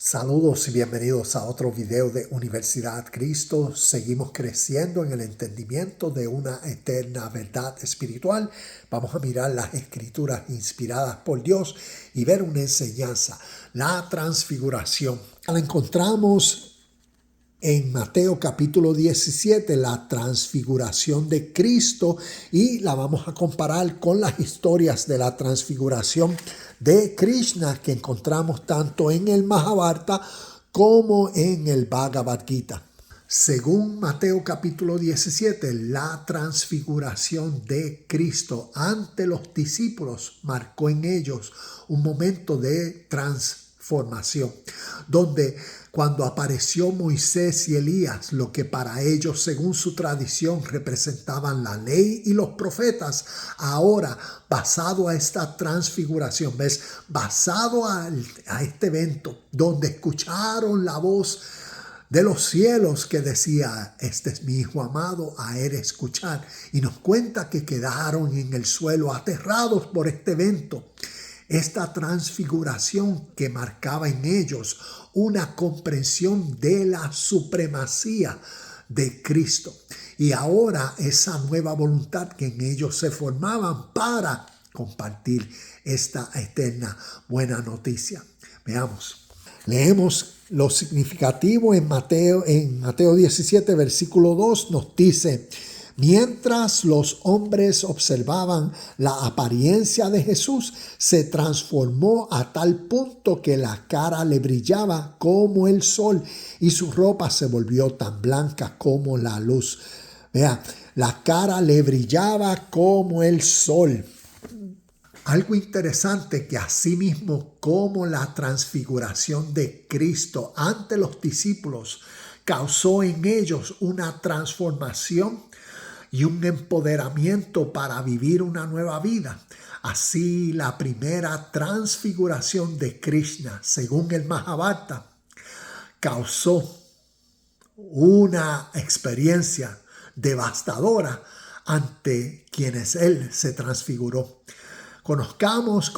Saludos y bienvenidos a otro video de Universidad Cristo. Seguimos creciendo en el entendimiento de una eterna verdad espiritual. Vamos a mirar las escrituras inspiradas por Dios y ver una enseñanza, la transfiguración. La encontramos en Mateo capítulo 17, la transfiguración de Cristo, y la vamos a comparar con las historias de la transfiguración de Krishna que encontramos tanto en el Mahabharata como en el Bhagavad Gita. Según Mateo capítulo 17, la transfiguración de Cristo ante los discípulos marcó en ellos un momento de transformación, donde cuando apareció Moisés y Elías, lo que para ellos, según su tradición, representaban la ley y los profetas, ahora, basado a esta transfiguración, basado a este evento, donde escucharon la voz de los cielos que decía: este es mi hijo amado, a él escuchar. Y nos cuenta que quedaron en el suelo aterrados por este evento. Esta transfiguración que marcaba en ellos una comprensión de la supremacía de Cristo. Y ahora esa nueva voluntad que en ellos se formaban para compartir esta eterna buena noticia. Veamos. Leemos lo significativo en Mateo 17, versículo 2, nos dice: mientras los hombres observaban la apariencia de Jesús, se transformó a tal punto que la cara le brillaba como el sol y su ropa se volvió tan blanca como la luz. Vea, la cara le brillaba como el sol. Algo interesante, que así mismo como la transfiguración de Cristo ante los discípulos causó en ellos una transformación y un empoderamiento para vivir una nueva vida, así la primera transfiguración de Krishna, según el Mahabharata, causó una experiencia devastadora ante quienes él se transfiguró. Conozcamos,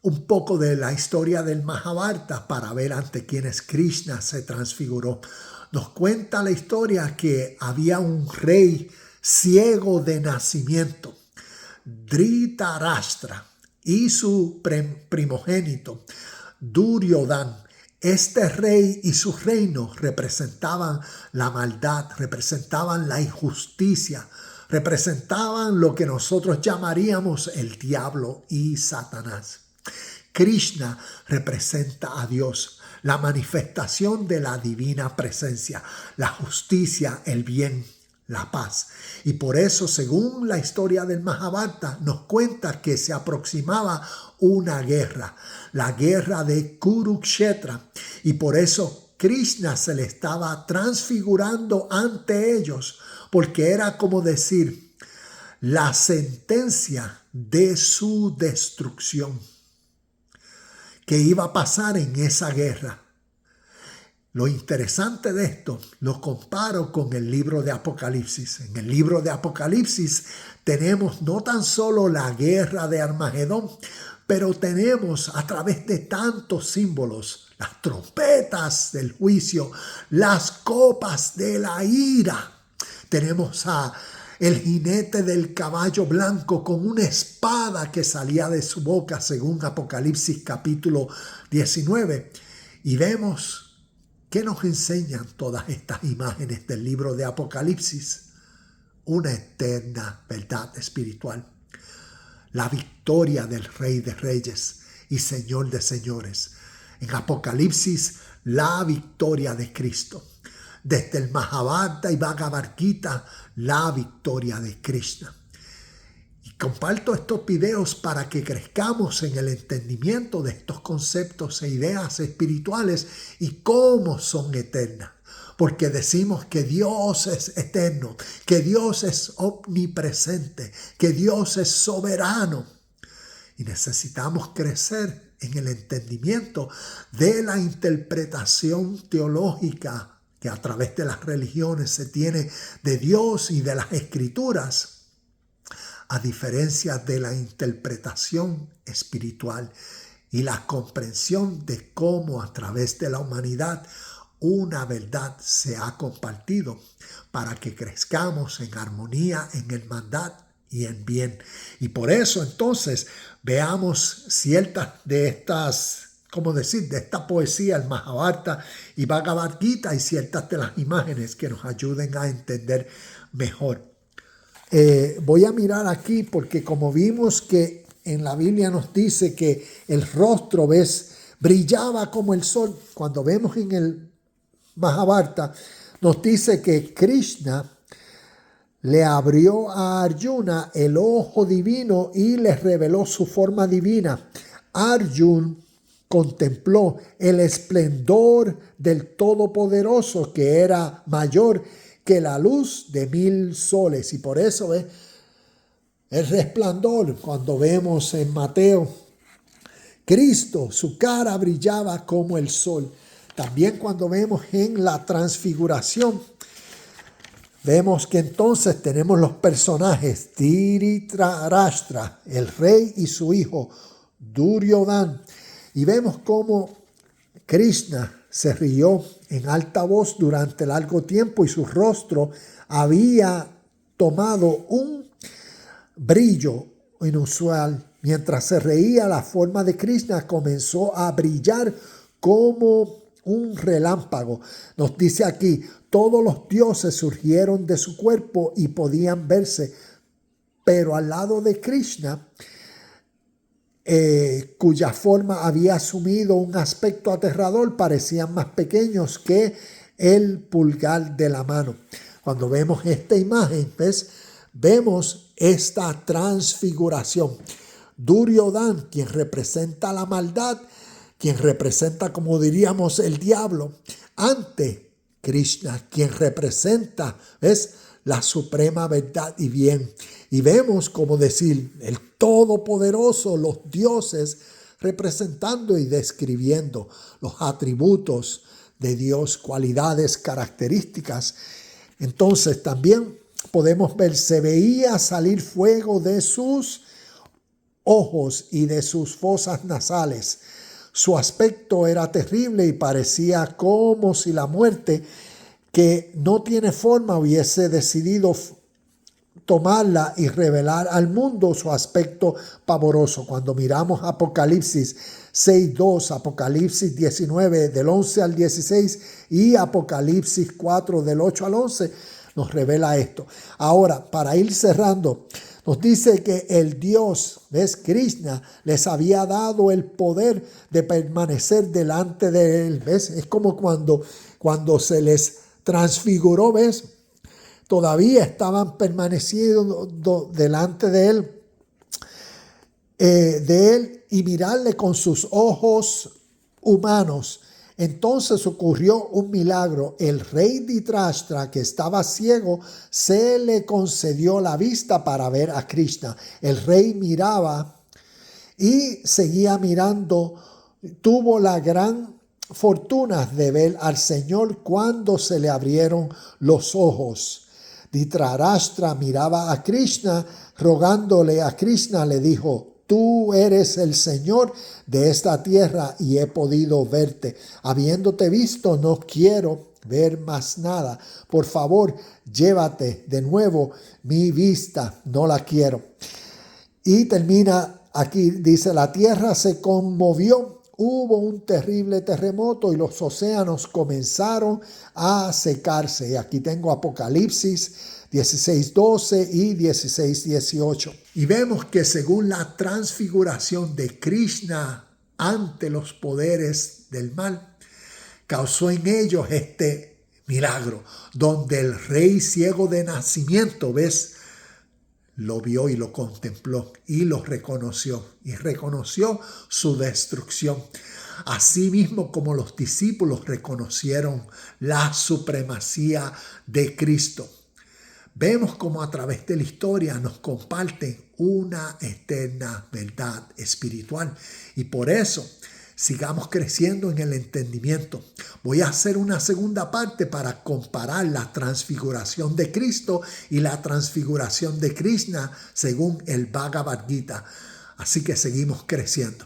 un poco de la historia del Mahabharata para ver ante quienes Krishna se transfiguró. Nos cuenta la historia que había un rey ciego de nacimiento, Dhritarashtra, y su primogénito, Duryodhana. Este rey y su reino representaban la maldad, representaban la injusticia, representaban lo que nosotros llamaríamos el diablo y Satanás. Krishna representa a Dios, la manifestación de la divina presencia, la justicia, el bien, la paz. Y por eso, según la historia del Mahabharata, nos cuenta que se aproximaba una guerra, la guerra de Kurukshetra. Y por eso Krishna se le estaba transfigurando ante ellos, porque era como decir la sentencia de su destrucción que iba a pasar en esa guerra. Lo interesante de esto lo comparo con el libro de Apocalipsis. En el libro de Apocalipsis tenemos no tan solo la guerra de Armagedón, pero tenemos a través de tantos símbolos, las trompetas del juicio, las copas de la ira. Tenemos a el jinete del caballo blanco con una espada que salía de su boca, según Apocalipsis capítulo 19. Y vemos que nos enseñan todas estas imágenes del libro de Apocalipsis. Una eterna verdad espiritual. La victoria del Rey de Reyes y Señor de Señores. En Apocalipsis, la victoria de Cristo. Desde el Mahabharata y Bhagavad Gita, la victoria de Krishna. Y comparto estos videos para que crezcamos en el entendimiento de estos conceptos e ideas espirituales y cómo son eternas. Porque decimos que Dios es eterno, que Dios es omnipresente, que Dios es soberano. Y necesitamos crecer en el entendimiento de la interpretación teológica que a través de las religiones se tiene de Dios y de las Escrituras, a diferencia de la interpretación espiritual y la comprensión de cómo a través de la humanidad una verdad se ha compartido para que crezcamos en armonía, en hermandad y en bien. Y por eso entonces veamos ciertas de estas, de esta poesía, el Mahabharata y Bhagavad Gita, y ciertas de las imágenes que nos ayuden a entender mejor. Voy a mirar aquí porque como vimos que en la Biblia nos dice que el rostro, brillaba como el sol. Cuando vemos en el Mahabharata, nos dice que Krishna le abrió a Arjuna el ojo divino y le reveló su forma divina. Arjuna contempló el esplendor del Todopoderoso, que era mayor que la luz de 1000 soles. Y por eso el resplandor, cuando vemos en Mateo, Cristo, su cara brillaba como el sol. También cuando vemos en la transfiguración, vemos que entonces tenemos los personajes Dhritarashtra, el rey, y su hijo Duryodhana. Y vemos cómo Krishna se rió en alta voz durante largo tiempo y su rostro había tomado un brillo inusual. Mientras se reía, la forma de Krishna comenzó a brillar como un relámpago. Nos dice aquí, todos los dioses surgieron de su cuerpo y podían verse, pero al lado de Krishna, cuya forma había asumido un aspecto aterrador, parecían más pequeños que el pulgar de la mano. Cuando vemos esta imagen, vemos esta transfiguración. Duryodhana, quien representa la maldad, quien representa, como diríamos, el diablo, ante Krishna, quien representa, la suprema verdad y bien. Y vemos, como decir, el Todopoderoso, los dioses, representando y describiendo los atributos de Dios, cualidades, características. Entonces también podemos ver, se veía salir fuego de sus ojos y de sus fosas nasales. Su aspecto era terrible y parecía como si la muerte, que no tiene forma, hubiese decidido tomarla y revelar al mundo su aspecto pavoroso. Cuando miramos Apocalipsis 6:2, Apocalipsis 19 del 11 al 16 y Apocalipsis 4 del 8 al 11, nos revela esto. Ahora, para ir cerrando, nos dice que el Dios, Krishna, les había dado el poder de permanecer delante de él. Es como cuando se les transfiguró, todavía estaban permaneciendo delante de él y mirarle con sus ojos humanos. Entonces ocurrió un milagro. El rey Dhritarashtra, que estaba ciego, se le concedió la vista para ver a Krishna. El rey miraba y seguía mirando. Tuvo la gran fortuna de ver al Señor cuando se le abrieron los ojos. Dhritarashtra miraba a Krishna, rogándole a Krishna, le dijo: tú eres el Señor de esta tierra y he podido verte. Habiéndote visto, no quiero ver más nada. Por favor, llévate de nuevo mi vista, no la quiero. Y termina aquí, dice, la tierra se conmovió. Hubo un terrible terremoto y los océanos comenzaron a secarse. Y aquí tengo Apocalipsis 16:12 y 16:18. Y vemos que según la transfiguración de Krishna ante los poderes del mal, causó en ellos este milagro, donde el rey ciego de nacimiento, lo vio y lo contempló y lo reconoció y reconoció su destrucción. Asimismo como los discípulos reconocieron la supremacía de Cristo. Vemos como a través de la historia nos comparten una eterna verdad espiritual y por eso sigamos creciendo en el entendimiento. Voy a hacer una segunda parte para comparar la transfiguración de Cristo y la transfiguración de Krishna según el Bhagavad Gita. Así que seguimos creciendo.